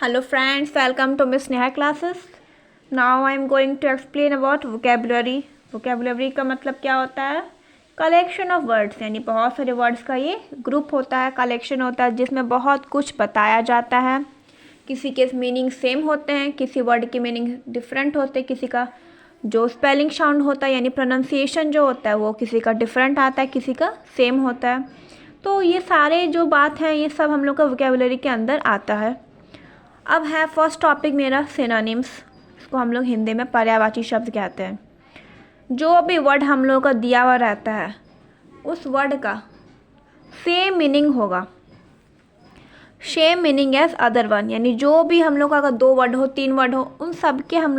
Hello friends, welcome to Miss Neha classes. Now I am going to explain about vocabulary. Vocabulary का मतलब क्या होता है? Collection of words, यानी बहुत सारे वर्ड्स का ये ग्रुप होता है, कलेक्शन होता है जिसमें बहुत कुछ बताया जाता है. किसी के मीनिंग सेम होते हैं, किसी वर्ड के मीनिंग डिफरेंट होते हैं, किसी का जो स्पेलिंग साउंड होता है यानी प्रोनाउंसिएशन जो होता है वो किसी का डिफरेंट आता है, किसी का सेम होता है. तो ये सारे जो बात हैं ये सब हम लोग का वोकेबुलरी के अंदर आता है. अब है फर्स्ट टॉपिक मेरा सिनोनिम्स. इसको हम लोग हिंदी में पर्यायवाची शब्द कहते हैं. जो भी वर्ड हम लोगों का दिया हुआ रहता है उस वर्ड का सेम मीनिंग होगा, same meaning as other one. यानी जो भी हम लोग का अगर 2 वर्ड हो 3 वर्ड हो उन सब के हम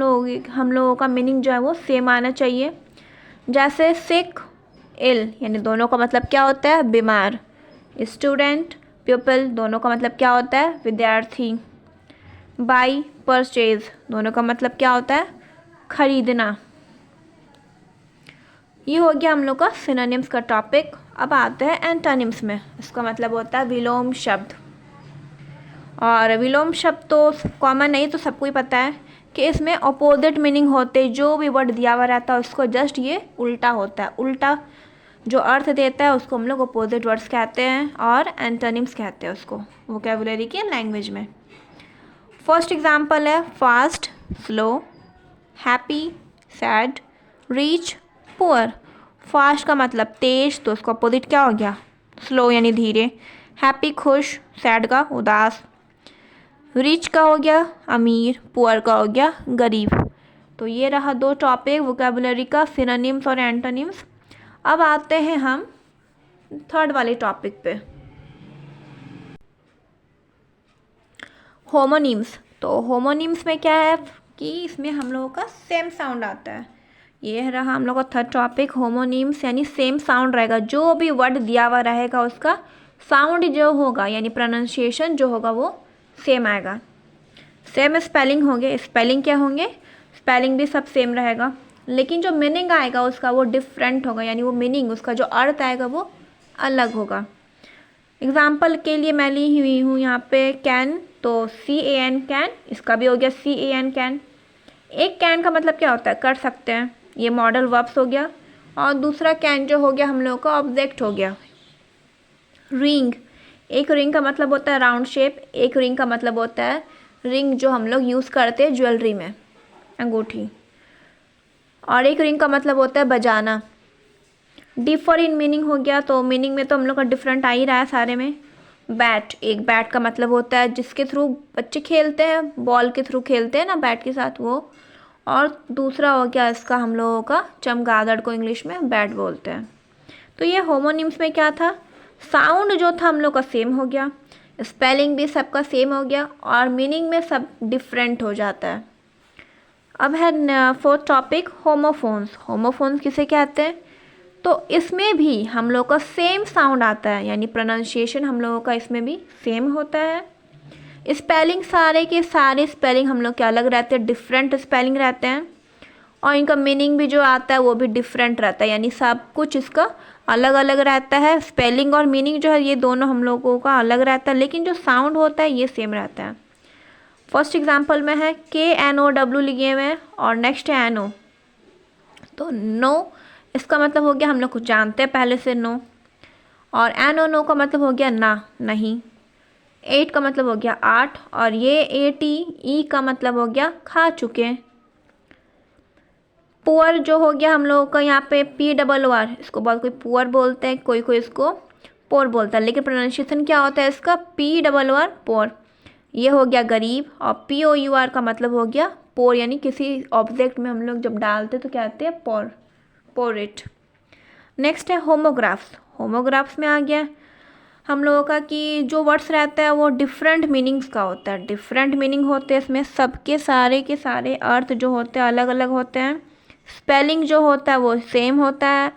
लोगों का मीनिंग जो है वो सेम आना चाहिए. जैसे सिक, इल, यानी दोनों का मतलब क्या होता है? बीमार. स्टूडेंट, पीपल, दोनों का मतलब क्या होता है? विद्यार्थी. बाई, परचेज, दोनों का मतलब क्या होता है? खरीदना. ये हो गया हम लोग का सिनोनिम्स का टॉपिक. अब आते हैं एंटोनिम्स में. इसका मतलब होता है विलोम शब्द. और विलोम शब्द तो कॉमन नहीं, तो सबको ही पता है कि इसमें अपोजिट मीनिंग होते. जो भी वर्ड दिया हुआ रहता है उसको जस्ट ये उल्टा होता है. उल्टा जो अर्थ देता है उसको हम लोग अपोजिट वर्ड्स कहते हैं और एंटोनिम्स कहते हैं उसको वोकेबुलरी के लैंग्वेज में. फर्स्ट एग्जाम्पल है fast, slow, happy, sad, rich, poor. Fast का मतलब तेज, तो उसका अपोजिट क्या हो गया? स्लो यानी धीरे. हैप्पी खुश, सैड का उदास. रिच का हो गया अमीर, पुअर का हो गया गरीब. तो ये रहा 2 टॉपिक वोकेबुलरी का, सिनोनिम्स और एंटोनिम्स. अब आते हैं हम थर्ड वाले टॉपिक पे, होमोनिम्स. तो होमोनिम्स में क्या है कि इसमें हम लोगों का सेम साउंड आता है. ये रहा हम लोग का थर्ड टॉपिक, होमोनिम्स, यानी सेम साउंड रहेगा. जो भी वर्ड दिया हुआ रहेगा उसका साउंड जो होगा यानी प्रोनाउंसिएशन जो होगा वो सेम आएगा. सेम स्पेलिंग होंगे. स्पेलिंग क्या होंगे? स्पेलिंग भी सब सेम रहेगा, लेकिन जो मीनिंग आएगा उसका वो डिफरेंट होगा. यानी वो मीनिंग, उसका जो अर्थ आएगा वो अलग होगा. एग्जाम्पल के लिए मैं ली हुई हूँ यहाँ पे कैन. तो CAN कैन, इसका भी हो गया CAN कैन. एक कैन का मतलब क्या होता है? कर सकते हैं, ये मॉडल वर्ब्स हो गया. और दूसरा कैन जो हो गया हम लोगों का ऑब्जेक्ट हो गया. रिंग, एक रिंग का मतलब होता है राउंड शेप. एक रिंग का मतलब होता है रिंग जो हम लोग यूज़ करते हैं ज्वेलरी में, अंगूठी. और एक रिंग का मतलब होता है बजाना. डिफर इन मीनिंग हो गया, तो मीनिंग में तो हम लोग का डिफरेंट आ ही रहा है सारे में. बैट, एक बैट का मतलब होता है जिसके थ्रू बच्चे खेलते हैं, बॉल के थ्रू खेलते हैं ना बैट के साथ वो. और दूसरा हो गया इसका हम लोगों का चमगादड़ को इंग्लिश में बैट बोलते हैं. तो ये होमोनिम्स में क्या था? साउंड जो था हम लोग का सेम हो गया, स्पेलिंग भी सबका सेम हो गया और मीनिंग में सब डिफरेंट हो जाता है. अब है फोर्थ टॉपिक, होमोफोन्स. होमोफोन्स किसे कहते हैं? तो इसमें भी हम लोग का सेम साउंड आता है, यानी प्रोनाउंसिएशन हम लोगों का इसमें भी सेम होता है. स्पेलिंग सारे के सारे स्पेलिंग हम लोग के अलग रहते हैं, डिफरेंट स्पेलिंग रहते हैं. और इनका मीनिंग भी जो आता है वो भी डिफरेंट रहता है, यानी सब कुछ इसका अलग अलग रहता है. स्पेलिंग और मीनिंग जो है ये दोनों हम लोगों का अलग रहता है, लेकिन जो साउंड होता है ये सेम रहता है. फर्स्ट एग्जाम्पल में है KNOW लिखे हुए हैं और नेक्स्ट है NO. तो नो, इसका मतलब हो गया हम लोग कुछ जानते हैं पहले से, नो. और नो का मतलब हो गया ना, नहीं. 8 का मतलब हो गया 8. और ये ATE का मतलब हो गया खा चुके. पुअर जो हो गया हम लोगों का यहाँ पे POOR, इसको बहुत कोई पुअर बोलते हैं, कोई कोई इसको पोर बोलता है, लेकिन प्रोनाउंसिएशन क्या होता है इसका? POOR, पोर. ये हो गया गरीब. और POUR का मतलब हो गया पोर, यानी किसी ऑब्जेक्ट में हम लोग जब डालते तो क्या कहते हैं? पोर, पोरिट. नेक्स्ट है होमोग्राफ्स. होमोग्राफ्स में आ गया हम लोगों का कि जो वर्ड्स रहता है वो डिफरेंट मीनिंग्स का होता है. डिफरेंट मीनिंग होते हैं इसमें, सबके सारे के सारे अर्थ जो होते हैं अलग अलग होते हैं. स्पेलिंग जो होता है वो सेम होता है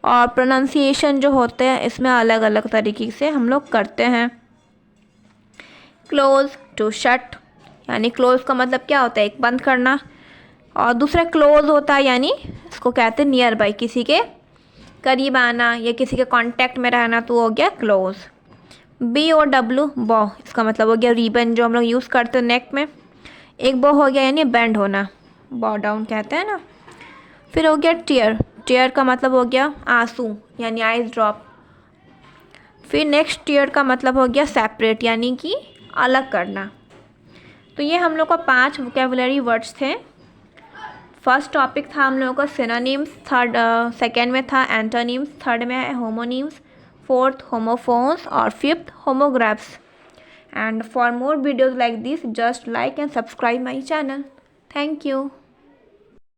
और प्रोनाउंसिएशन जो होते हैं इसमें अलग अलग तरीके से हम लोग करते हैं. क्लोज टू शट, यानी क्लोज का मतलब क्या होता है? एक बंद करना. और दूसरा क्लोज होता है यानी इसको कहते हैं नियर बाई, किसी के करीब आना या किसी के कांटेक्ट में रहना, तो हो गया क्लोज. BOW बॉ, इसका मतलब हो गया रिबन जो हम लोग यूज़ करते हैं नेक में। एक बॉ हो गया यानी बेंड होना, बॉ डाउन कहते हैं ना। फिर हो गया टीयर, टीयर का मतलब हो गया आंसू यानी आइज ड्रॉप। फिर नेक्स्ट टीयर का मतलब हो गया सेपरेट यानी कि अलग करना। तो ये हम लोग का 5 वोकेबुलरी वर्ड्स थे। फर्स्ट टॉपिक था हम लोगों का सिनोनिम्स, सेकेंड में था एंटोनिम्स, थर्ड में है होमोनिम्स, फोर्थ होमोफोन्स और fifth homographs. And for more videos like this, just like and subscribe my channel. Thank you.